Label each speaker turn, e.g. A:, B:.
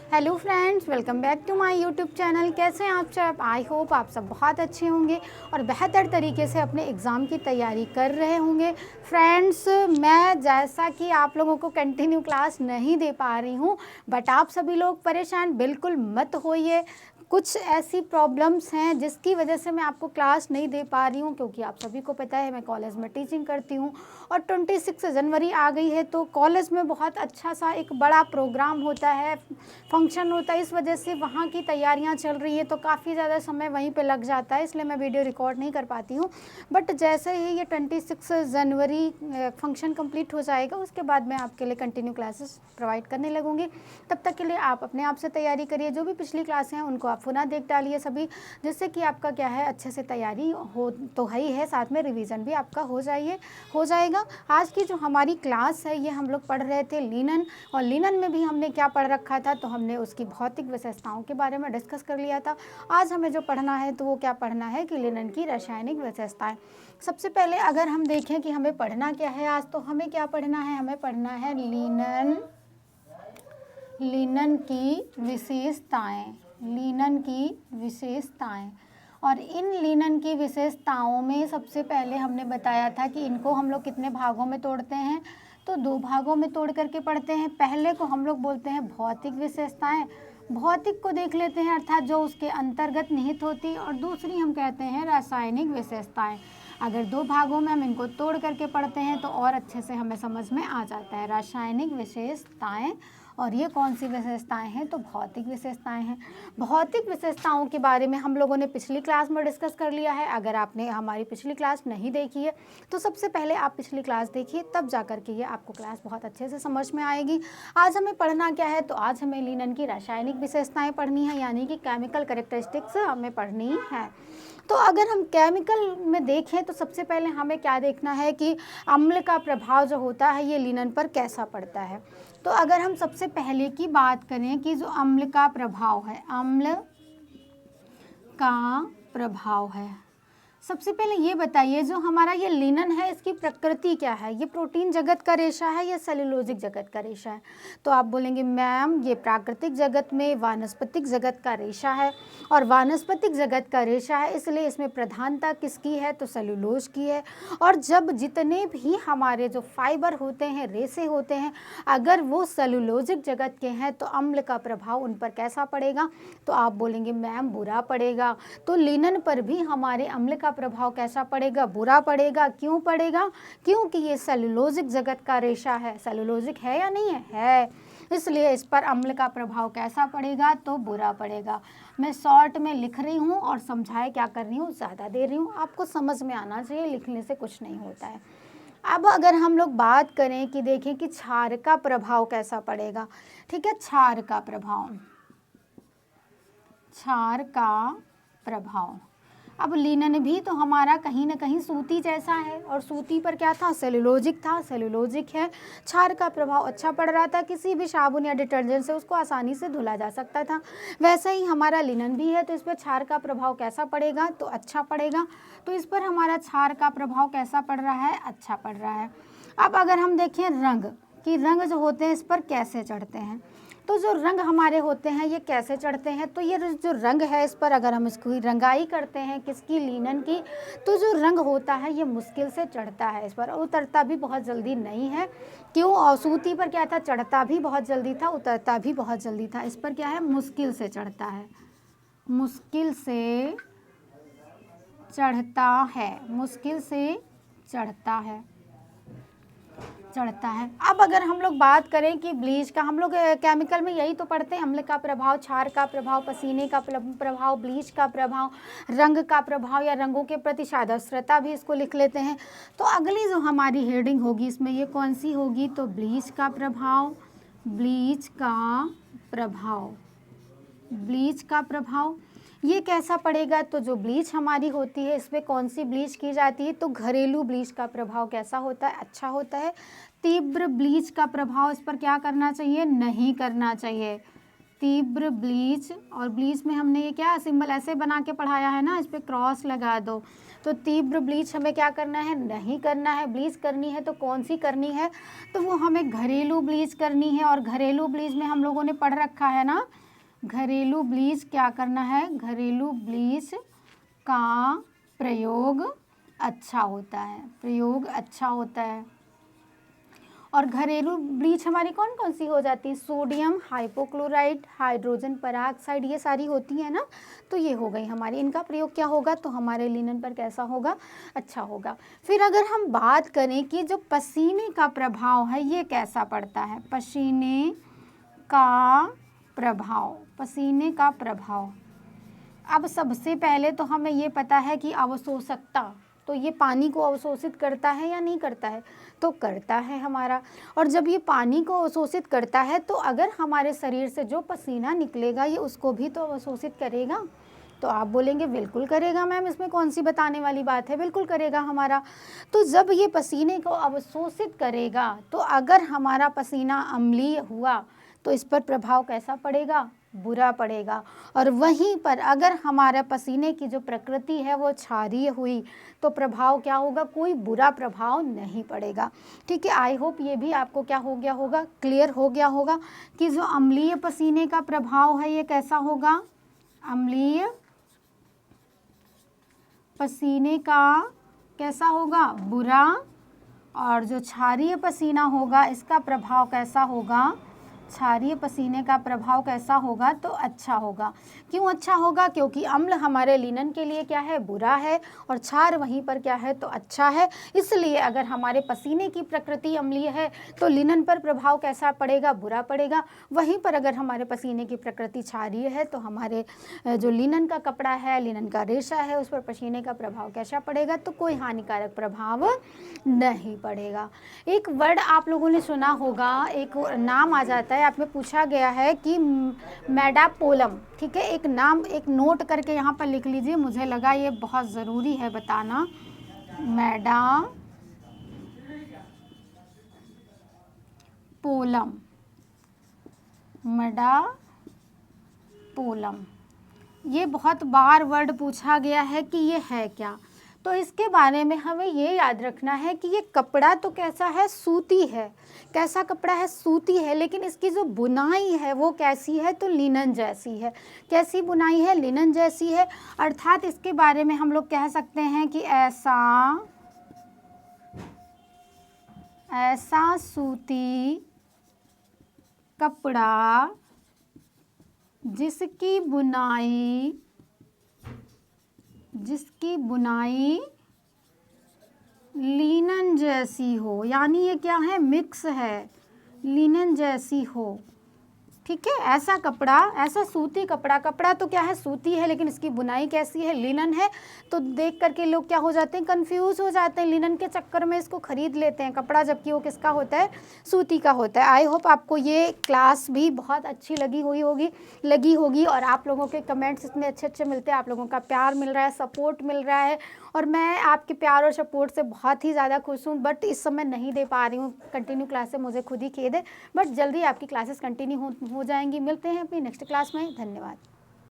A: Hello friends, welcome back to my YouTube channel. कैसे हैं आप सब? आई होप आप सब बहुत अच्छे होंगे और बेहतर तरीके से अपने एग्ज़ाम की तैयारी कर रहे होंगे। फ्रेंड्स, मैं जैसा कि आप लोगों को कंटिन्यू क्लास नहीं दे पा रही हूँ, बट आप सभी लोग परेशान बिल्कुल मत होइए। कुछ ऐसी प्रॉब्लम्स हैं जिसकी वजह से मैं आपको क्लास नहीं दे पा रही हूँ, क्योंकि आप सभी को पता है मैं कॉलेज में टीचिंग करती हूँ और 26 जनवरी आ गई है, तो कॉलेज में बहुत अच्छा सा एक बड़ा प्रोग्राम होता है, फंक्शन होता है। इस वजह से वहाँ की तैयारियाँ चल रही है, तो काफ़ी ज़्यादा समय वहीं पे लग जाता है, इसलिए मैं वीडियो रिकॉर्ड नहीं कर पाती हूँ। बट जैसे ही ये 26 जनवरी फंक्शन कंप्लीट हो जाएगा, उसके बाद मैं आपके लिए कंटिन्यू क्लासेस प्रोवाइड करने लगूँगी। तब तक के लिए आप अपने आप से तैयारी करिए। जो भी पिछली क्लासें हैं उनको आप पुनः देख डालिए सभी, जिससे कि आपका क्या है, अच्छे से तैयारी हो तो है ही है, साथ में रिवीजन भी आपका हो जाएगा। आज की जो हमारी क्लास है ये हम लोग पढ़ रहे थे लिनन, और लिनन में भी हमने क्या पढ़ रखा था, तो हमने उसकी भौतिक विशेषताओं के बारे में डिस्कस कर लिया था। आज हमें जो पढ़ना है तो वो क्या पढ़ना है कि लिनन की रासायनिक विशेषताएं। सबसे पहले अगर हम देखें कि हमें पढ़ना क्या है आज, तो हमें क्या पढ़ना है, हमें पढ़ना है लिनन की विशेषताएं, लिनन की विशेषताएं। और इन लिनन की विशेषताओं में सबसे पहले हमने बताया था कि इनको हम लोग कितने भागों में तोड़ते हैं, तो 2 भागों में तोड़ करके पढ़ते हैं। पहले को हम लोग बोलते हैं भौतिक विशेषताएं, भौतिक को देख लेते हैं, अर्थात जो उसके अंतर्गत निहित होती है, और दूसरी हम कहते हैं रासायनिक विशेषताएं। अगर 2 भागों में हम इनको तोड़ करके पढ़ते हैं तो और अच्छे से हमें समझ में आ जाता है। रासायनिक विशेषताएं, और ये कौन सी विशेषताएं हैं, तो भौतिक विशेषताएं हैं। भौतिक विशेषताओं के बारे में हम लोगों ने पिछली क्लास में डिस्कस कर लिया है। अगर आपने हमारी पिछली क्लास नहीं देखी है तो सबसे पहले आप पिछली क्लास देखिए, तब जा कर के ये आपको क्लास बहुत अच्छे से समझ में आएगी। आज हमें पढ़ना क्या है, तो आज हमें लिनन की रासायनिक विशेषताएं पढ़नी है, यानी कि केमिकल कैरेक्टरिस्टिक्स हमें पढ़नी है। तो अगर हम केमिकल में देखें तो सबसे पहले हमें क्या देखना है कि अम्ल का प्रभाव जो होता है ये लिनन पर कैसा पड़ता है। तो अगर हम सबसे पहले की बात करें कि जो अम्ल का प्रभाव है, अम्ल का प्रभाव है, सबसे पहले ये बताइए जो हमारा ये लिनन है इसकी प्रकृति क्या है, ये प्रोटीन जगत का रेशा है या सेलुलोजिक जगत का रेशा है। तो आप बोलेंगे मैम ये प्राकृतिक जगत में वानस्पतिक जगत का रेशा है, और वानस्पतिक जगत का रेशा है इसलिए इसमें प्रधानता किसकी है, तो सेलुलोज की है। और जब जितने भी हमारे जो फाइबर होते हैं, रेशे होते हैं, अगर वो सेलुलोजिक जगत के हैं तो अम्ल का प्रभाव उन पर कैसा पड़ेगा, तो आप बोलेंगे मैम बुरा पड़ेगा। तो लिनन पर भी हमारे अम्ल का प्रभाव कैसा पड़ेगा, बुरा पड़ेगा। क्यों पड़ेगा, क्योंकि ये सेलुलोजिक जगत का रेशा है। सेलुलोजिक है या नहीं है, इसलिए इस पर अम्ल का प्रभाव कैसा पड़ेगा, तो बुरा पड़ेगा। मैं शॉर्ट में लिख रही हूँ और समझाए क्या कर रही हूँ, ज़्यादा दे रही हूँ, आपको समझ में आना चाहिए, लिखने से कुछ नहीं होता है। अब अगर हम लोग बात करें कि देखें कि क्षार का प्रभाव कैसा पड़ेगा, ठीक है, क्षार का प्रभाव, क्षार का प्रभाव। अब लिनन भी तो हमारा कहीं ना कहीं सूती जैसा है, और सूती पर क्या था, सेलुलोजिक था, सेलुलोजिक है। क्षार का प्रभाव अच्छा पड़ रहा था, किसी भी साबुन या डिटर्जेंट से उसको आसानी से धुला जा सकता था। वैसे ही हमारा लिनन भी है, तो इस पर क्षार का प्रभाव कैसा पड़ेगा, तो अच्छा पड़ेगा। तो इस पर हमारा क्षार का प्रभाव कैसा पड़ रहा है, अच्छा पड़ रहा है। अब अगर हम देखें रंग, कि रंग जो होते हैं इस पर कैसे चढ़ते हैं, तो जो रंग हमारे होते हैं ये कैसे चढ़ते हैं, तो ये जो रंग है इस पर अगर हम इसकी रंगाई करते हैं, किसकी, लिनन की, तो जो रंग होता है ये मुश्किल से चढ़ता है, इस पर उतरता भी बहुत जल्दी नहीं है। क्यों, और सूती पर क्या था, चढ़ता भी बहुत जल्दी था, उतरता भी बहुत जल्दी था। इस पर क्या है, मुश्किल से चढ़ता है, मुश्किल से चढ़ता है, मुश्किल से चढ़ता है। अब अगर हम लोग बात करें कि ब्लीच का, हम लोग केमिकल में यही तो पढ़ते हैं, अम्ल का प्रभाव, क्षार का प्रभाव, पसीने का प्रभाव, ब्लीच का प्रभाव, रंग का प्रभाव या रंगों के प्रति सादस्यता भी इसको लिख लेते हैं। तो अगली जो हमारी हेडिंग होगी इसमें ये कौन सी होगी, तो ब्लीच का प्रभाव, ब्लीच का प्रभाव, ब्लीच का प्रभाव ये कैसा पड़ेगा, तो जो ब्लीच हमारी होती है इसमें कौन सी ब्लीच की जाती है, तो घरेलू ब्लीच का प्रभाव कैसा होता है, अच्छा होता है। तीव्र ब्लीच का प्रभाव इस पर क्या करना चाहिए, नहीं करना चाहिए। तीव्र ब्लीच, और ब्लीच में हमने ये क्या सिंबल ऐसे बना के पढ़ाया है ना, इस पर क्रॉस लगा दो। तो तीव्र ब्लीच हमें क्या करना है, नहीं करना है। ब्लीच करनी है तो कौन सी करनी है, तो वो हमें घरेलू ब्लीच करनी है। और घरेलू ब्लीच में हम लोगों ने पढ़ रखा है ना, घरेलू ब्लीच क्या करना है, घरेलू ब्लीच का प्रयोग अच्छा होता है, प्रयोग अच्छा होता है। और घरेलू ब्लीच हमारी कौन कौन सी हो जाती है, सोडियम हाइपोक्लोराइट, हाइड्रोजन पेरोक्साइड, ये सारी होती है ना। तो ये हो गई हमारी, इनका प्रयोग क्या होगा, तो हमारे लिनन पर कैसा होगा, अच्छा होगा। फिर अगर हम बात करें कि जो पसीने का प्रभाव है ये कैसा पड़ता है, पसीने का प्रभाव, पसीने का प्रभाव। अब सबसे पहले तो हमें ये पता है कि अवशोषकता, तो ये पानी को अवशोषित करता है या नहीं करता है, तो करता है हमारा। और जब ये पानी को अवशोषित करता है तो अगर हमारे शरीर से जो पसीना निकलेगा ये उसको भी तो अवशोषित करेगा। तो आप बोलेंगे बिल्कुल करेगा मैम, इसमें कौन सी बताने वाली बात है, बिल्कुल करेगा हमारा। तो जब ये पसीने को अवशोषित करेगा तो अगर हमारा पसीना अम्लीय हुआ तो इस पर प्रभाव कैसा पड़ेगा, बुरा पड़ेगा। और वहीं पर अगर हमारे पसीने की जो प्रकृति है वो क्षारीय हुई तो प्रभाव क्या होगा, कोई बुरा प्रभाव नहीं पड़ेगा। ठीक है, आई होप ये भी आपको क्या हो गया होगा, क्लियर हो गया होगा कि जो अम्लीय पसीने का प्रभाव है ये कैसा होगा, अम्लीय पसीने का कैसा होगा, बुरा। और जो क्षारीय पसीना होगा इसका प्रभाव कैसा होगा, क्षारीय पसीने का प्रभाव कैसा होगा, तो अच्छा होगा। क्यों अच्छा होगा, क्योंकि अम्ल हमारे लिनन के लिए क्या है, बुरा है, और क्षार वहीं पर क्या है, तो अच्छा है। इसलिए अगर हमारे पसीने की प्रकृति अम्लीय है तो लिनन पर प्रभाव कैसा पड़ेगा, बुरा पड़ेगा। वहीं पर अगर हमारे पसीने की प्रकृति क्षारीय है तो हमारे जो लिनन का कपड़ा है, लिनन का रेशा है, उस पर पसीने का प्रभाव कैसा पड़ेगा, तो कोई हानिकारक प्रभाव नहीं पड़ेगा। एक वर्ड आप लोगों ने सुना होगा, एक नाम आ जाता है, आप में पूछा गया है कि मेडापोलम। ठीक है, एक नाम, एक नोट करके यहाँ पर लिख लीजिए, मुझे लगा ये बहुत ज़रूरी है बताना। मेडापोलम, मेडापोलम, ये बहुत बार वर्ड पूछा गया है कि ये है क्या। तो इसके बारे में हमें ये याद रखना है कि ये कपड़ा तो कैसा है, सूती है। कैसा कपड़ा है, सूती है, लेकिन इसकी जो बुनाई है वो कैसी है, तो लिनन जैसी है। कैसी बुनाई है, लिनन जैसी है। अर्थात इसके बारे में हम लोग कह सकते हैं कि ऐसा सूती कपड़ा जिसकी बुनाई लिनन जैसी हो, यानी ये क्या है, मिक्स है, लिनन जैसी हो। ठीक है, ऐसा कपड़ा, ऐसा सूती कपड़ा, कपड़ा तो क्या है, सूती है, लेकिन इसकी बुनाई कैसी है, लिनन है। तो देख करके लोग क्या हो जाते हैं, कंफ्यूज हो जाते हैं, लिनन के चक्कर में इसको खरीद लेते हैं कपड़ा, जबकि वो किसका होता है, सूती का होता है। आई होप आपको ये क्लास भी बहुत अच्छी लगी होगी और आप लोगों के कमेंट्स इतने अच्छे मिलते हैं, आप लोगों का प्यार मिल रहा है, सपोर्ट मिल रहा है, और मैं आपके प्यार और सपोर्ट से बहुत ही ज़्यादा खुश हूँ। बट इस समय नहीं दे पा रही हूँ कंटिन्यू क्लासेस, मुझे खुद ही खेद है, बट जल्दी आपकी क्लासेस कंटिन्यू हो जाएंगी। मिलते हैं अपनी नेक्स्ट क्लास में, धन्यवाद।